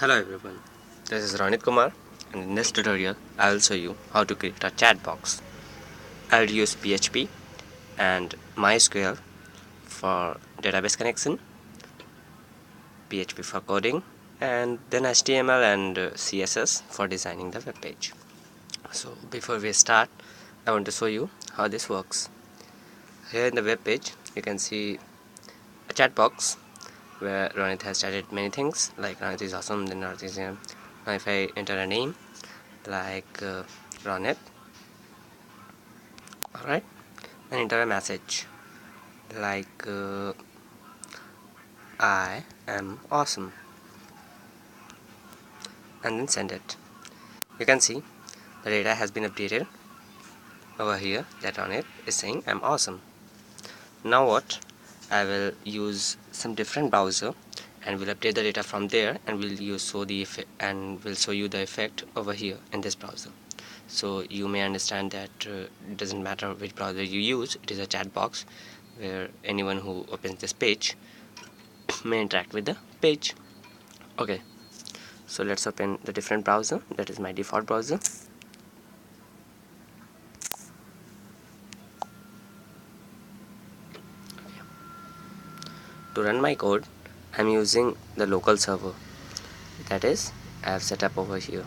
Hello everyone, this is Ronit Kumar, and in this tutorial I will show you how to create a chat box. I will use PHP and MySQL for database connection, PHP for coding, and then HTML and CSS for designing the web page. So before we start, I want to show you how this works. Here in the web page you can see a chat box where Ronit has started many things like Ronit is awesome, then Ronit is now if I enter a name like Ronit, alright, and enter a message like I am awesome, and then send it. You can see the data has been updated over here. That on it is saying I'm awesome. Now what, I will use some different browser and will update the data from there, and will show the effect, and will show you the effect over here in this browser. So you may understand that it doesn't matter which browser you use, it is a chat box where anyone who opens this page may interact with the page. Okay, so let's open the different browser. That is my default browser. To run my code, I'm using the local server, that is I have set up over here.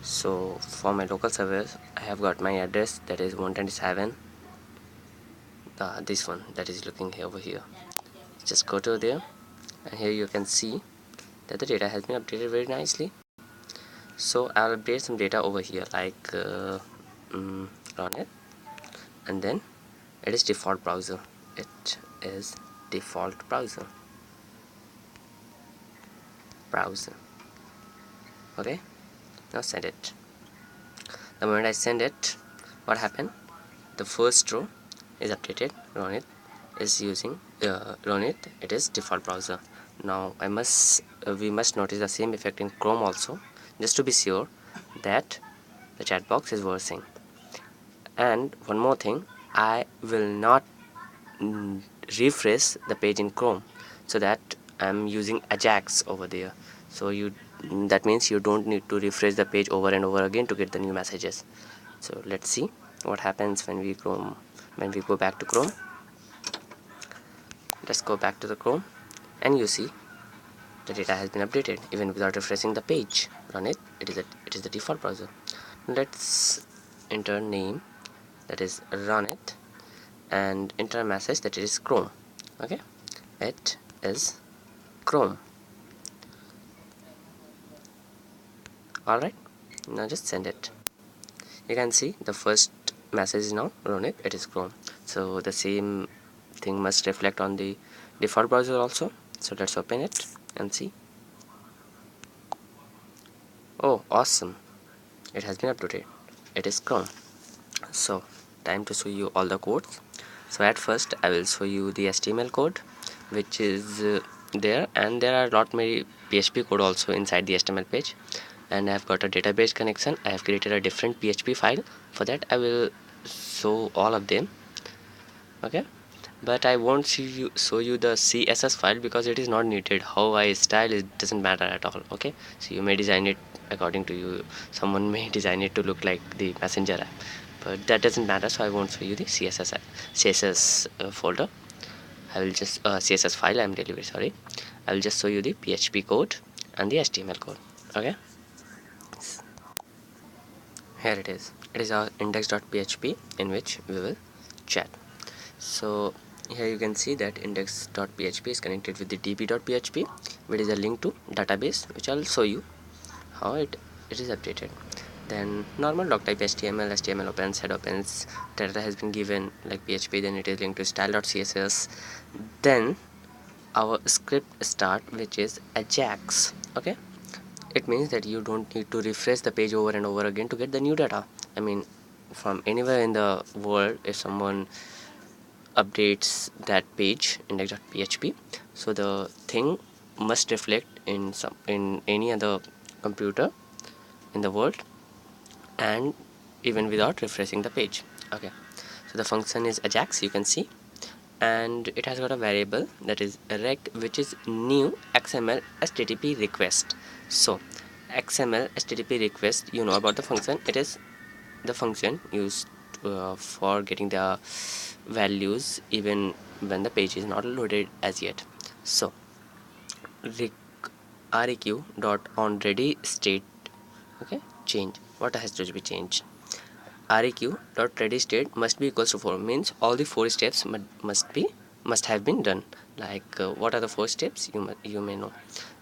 So for my local server I have got my address, that is 127, this one that is looking here over here. Just go to there, and here you can see that the data has been updated very nicely. So I'll update some data over here like run it, and then it is default browser. It is default browser. Okay, now send it. The moment I send it, what happened? The first row is updated. Run it is using run it. It is default browser. Now we must notice the same effect in Chrome also, just to be sure that the chat box is working. And one more thing, I will not refresh the page in Chrome, so that I'm using Ajax over there. So that means you don't need to refresh the page over and over again to get the new messages. So let's see what happens when we go back to Chrome. Let's go back to the Chrome, and you see the data has been updated even without refreshing the page. Run it. It is the default browser. Let's enter name, that is run it, and enter a message that it is Chrome. Okay, it is Chrome. Alright, now just send it. You can see the first message is now run it. It is Chrome. So the same thing must reflect on the default browser also. So let's open it and see. Oh, awesome, it has been updated. It is Chrome. So time to show you all the codes. So at first I will show you the HTML code, which is there, and there are lot many PHP code also inside the HTML page. And I have got a database connection. I have created a different PHP file. For that I will show all of them. Okay, but I won't show you the CSS file because it is not needed. How I style it doesn't matter at all. Okay, so you may design it according to you. Someone may design it to look like the Messenger app, but that doesn't matter, so I won't show you the CSS folder. I will just CSS file, I'm really very sorry. I will just show you the PHP code and the HTML code. Okay, here it is. It is our index.php in which we will chat. So here you can see that index.php is connected with the db.php, which is a link to database, which I'll show you how it is updated. Then normal doc type HTML opens, head opens, data has been given like PHP, then it is linked to style.css. Then our script start, which is Ajax. Okay, it means that you don't need to refresh the page over and over again to get the new data. I mean, from anywhere in the world, if someone updates that page index.php, so the thing must reflect in any other computer in the world, and even without refreshing the page. Okay, so the function is Ajax, you can see, and it has got a variable that is rect, which is new XML HTTP request. So XML HTTP request, you know about the function. It is the function used for getting the values even when the page is not loaded as yet. So req dot on ready state, okay, change what has to be changed. req dot ready state must be equals to 4, means all the 4 steps must have been done. Like what are the 4 steps, you may know.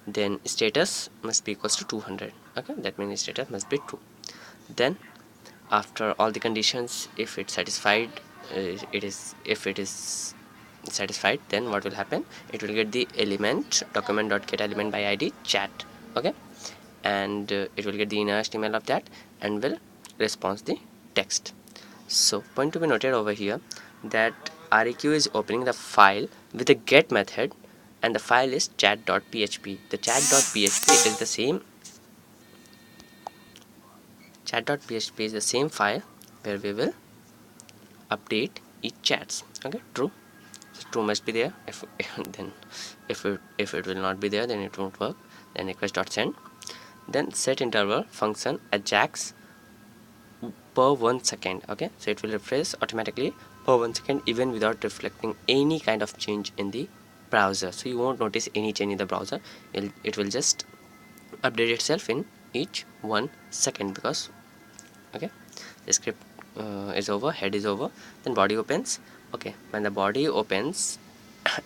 Then status must be equals to 200, okay, that means status must be true. Then after all the conditions, if it's satisfied, if it is satisfied, then what will happen, it will get the element document dot get element by id chat, okay, and it will get the inner HTML of that and will response the text. So point to be noted over here that req is opening the file with the get method, and the file is chat.php. The chat.php is the same chat.php is the same file where we will update each chats, okay, true. So true must be there. If then if it will not be there, then it won't work. Then request.send, then set interval function ajax per 1 second, okay, so it will refresh automatically per 1 second even without reflecting any kind of change in the browser. So you won't notice any change in the browser. It will just update itself in each 1 second, because okay, the script is over, head is over, then body opens. Okay, when the body opens,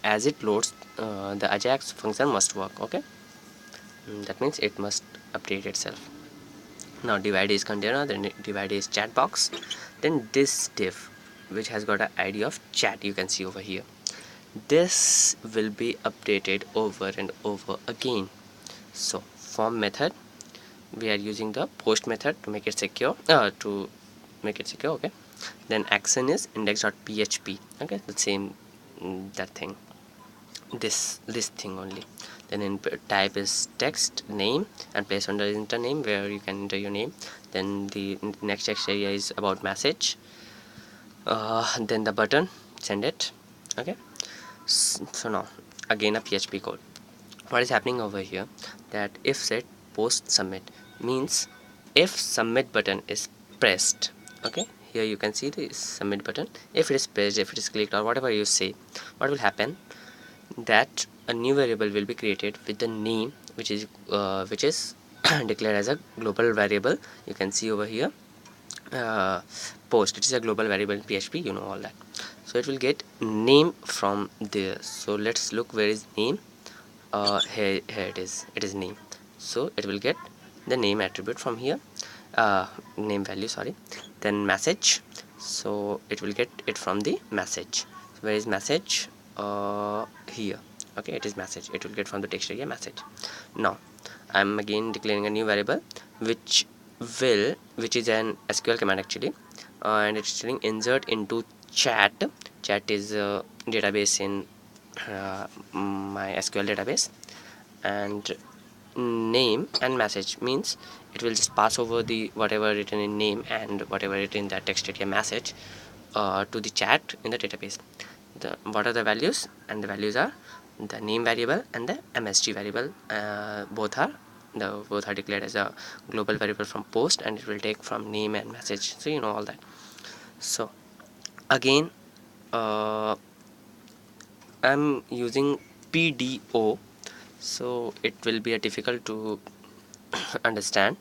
as it loads, the ajax function must work, okay. That means it must update itself. Now divide is container, then divide is chat box, then this div which has got an id of chat, you can see over here, this will be updated over and over again. So form method, we are using the post method to make it secure, okay. Then action is index.php, okay, the same, that thing, this thing only. Then input type is text name, and place under enter name where you can enter your name. Then the next text area is about message, then the button, send it, okay. So now again a PHP code. What is happening over here, that if set post submit means if submit button is pressed, okay, here you can see the submit button, if it is pressed, if it is clicked, or whatever you say, what will happen, that a new variable will be created with the name which is declared as a global variable. You can see over here, post, it is a global variable in PHP, you know all that. So it will get name from there. So let's look where is name. Here it is name. So it will get the name attribute from here, name value, sorry. Then message, so it will get it from the message. So where is message? Here, okay, it is message, it will get from the text area message. Now I'm again declaring a new variable which is an SQL command actually, and it's telling insert into chat. Chat is a database in my SQL database, and name and message means it will just pass over the whatever written in name and whatever written in that text area message to the chat in the database. What are the values? And the values are the name variable and the MSG variable. Both are declared as a global variable from post, and it will take from name and message, so you know all that. So again, I'm using PDO, so it will be a difficult to understand,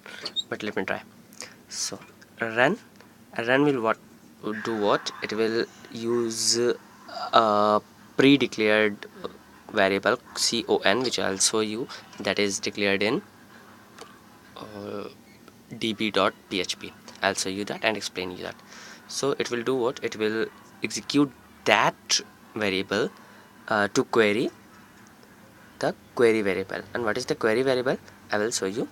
but let me try. So run will do what, it will use a pre-declared variable con, which I'll show you, that is declared in db.php. I'll show you that and explain you that. So it will do what, it will execute that variable to query the query variable. And what is the query variable, I will show you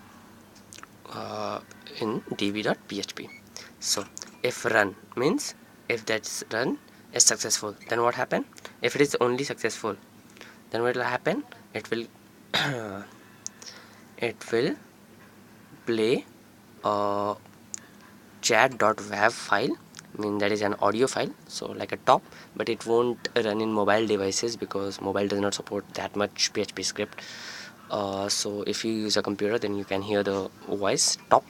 in db.php. So if run means if that's run is successful, then what happen, if it is only successful, then what will happen, it will it will play a chat.wav file I mean that is an audio file, so like a top, but it won't run in mobile devices because mobile does not support that much PHP script. So if you use a computer, then you can hear the voice top.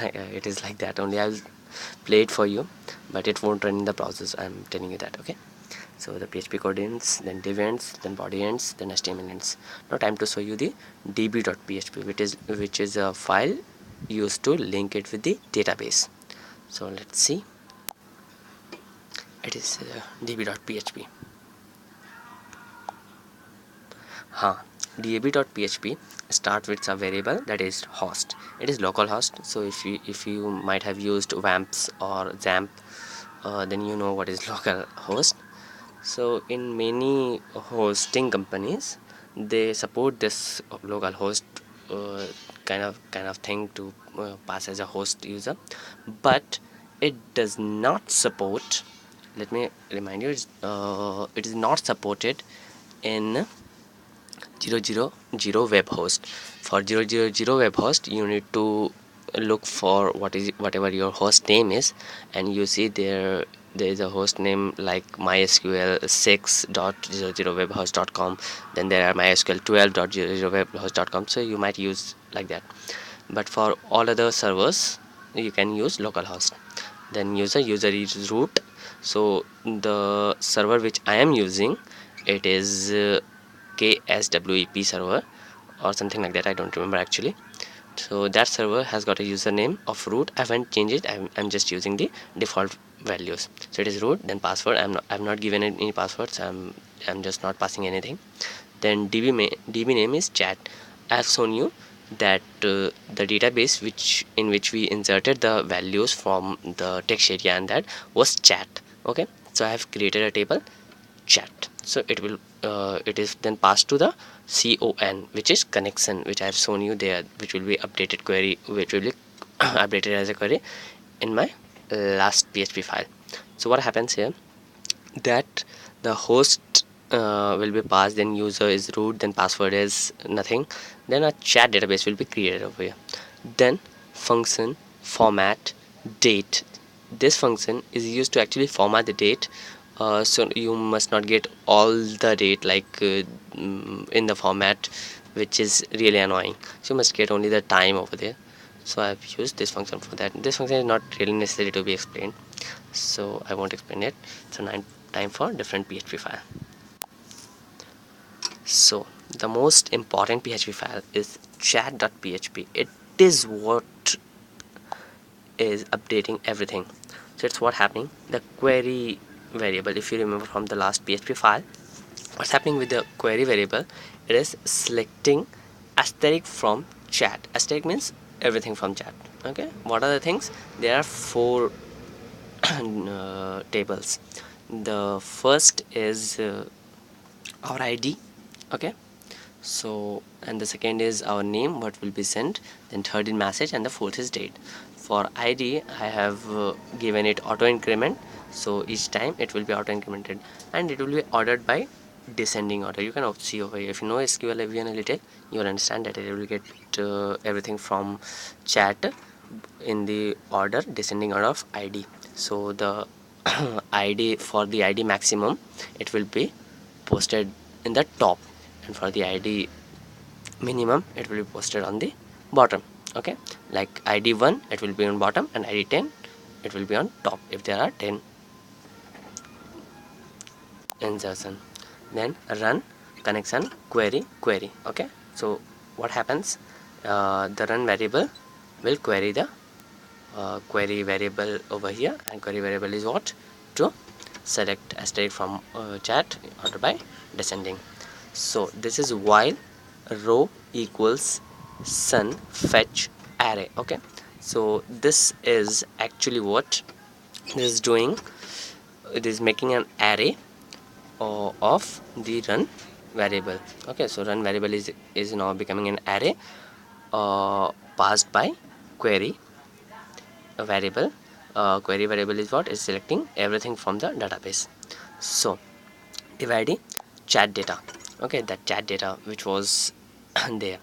It is like that only. I'll play it for you, but it won't run in the browsers, I'm telling you that. Okay, so the PHP code ends, then div ends, then body ends, then HTML ends. Now time to show you the db.php, which is a file used to link it with the database. So let's see. It is db.php. db.php start with a variable that is host. It is localhost. So if you might have used wamps or zamp, then you know what is localhost. So in many hosting companies, they support this localhost uh, kind of thing to pass as a host user, but it does not support. Let me remind you, it is not supported in 000 web host. For 000 web host, you need to look for whatever your host name is, and you see there is a host name like mysql 6.00webhost.com, then there are mysql 12.00webhost.com, so you might use like that. But for all other servers, you can use localhost. Then user is root. So the server which I am using, it is kswep server or something like that, I don't remember actually. So that server has got a username of root. I haven't changed it. I'm just using the default values. So it is root, then password. I've not given it any passwords. I'm just not passing anything. Then db name is chat. I have shown you that the database in which we inserted the values from the text area, and that was chat. Okay, so I have created a table chat. So it is then passed to the con, which is connection, which I have shown you there, which will be updated query, which will be updated as a query in my last PHP file. So what happens here, that the host will be passed, then user is root, then password is nothing, then a chat database will be created over here. Then function format date. This function is used to actually format the date. So you must not get all the date like in the format, which is really annoying. So you must get only the time over there. So I've used this function for that. This function is not really necessary to be explained, so I won't explain it. So time for different PHP file. So the most important PHP file is chat.php. It is what is updating everything. So it's what happening, the query variable. If you remember from the last PHP file, what's happening with the query variable, it is selecting asterisk from chat. Asterisk means everything from chat. Okay, what are the things? There are four tables. The first is our ID. Okay, so and the second is our name, what will be sent, then third is message, and the fourth is date. For ID, I have given it auto increment, so each time it will be auto incremented, and it will be ordered by descending order. You can see over here, if you know SQL AVN a little, you will understand that it will get everything from chat in the order, descending order of ID. So the ID, for the ID maximum, it will be posted in the top, and for the ID minimum, it will be posted on the bottom. Okay, like ID1 it will be on bottom, and ID10 it will be on top if there are 10 insertion. Then run connection query. Okay, so what happens, the run variable will query the query variable over here, and query variable is what, to select asterisk from chat order by descending. So this is while row equals sun fetch array. Okay, so this is actually what this is doing. It is making an array of the run variable. Okay, so run variable is now becoming an array passed by query variable. Query variable is what is selecting everything from the database. So dividing chat data. Okay, that chat data which was there,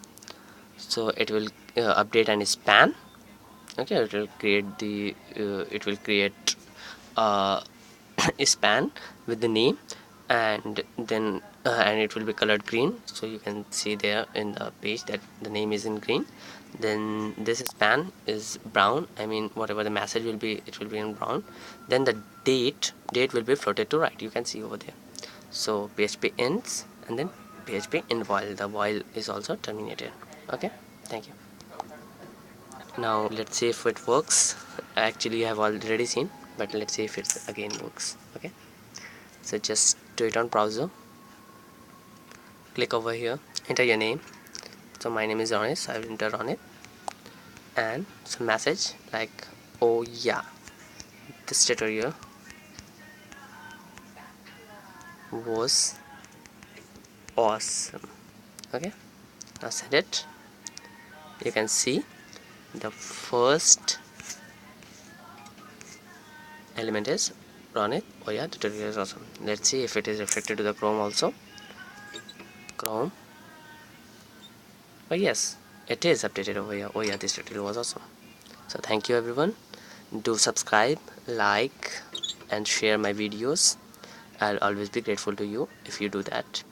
so it will update and span. Okay, it will create a span with the name, and then and it will be colored green, so you can see there in the page that the name is in green. Then this span is brown, I mean whatever the message will be, it will be in brown. Then the date will be floated to right, you can see over there. So PHP ends and then PHP in while, the while is also terminated. Okay, thank you. Now let's see if it works. Actually I have already seen, but let's see if it again works. Okay, so just do it on browser, click over here, enter your name. So my name is Honest, I will enter on it, and some message like, oh yeah, this tutorial was awesome. Okay, now send it. You can see the first element is run it. Oh yeah, tutorial is awesome. Let's see if it is reflected to the Chrome also. Chrome. Oh yes, it is updated over here. Oh yeah, this tutorial was awesome. So thank you everyone. Do subscribe, like and share my videos. I'll always be grateful to you if you do that.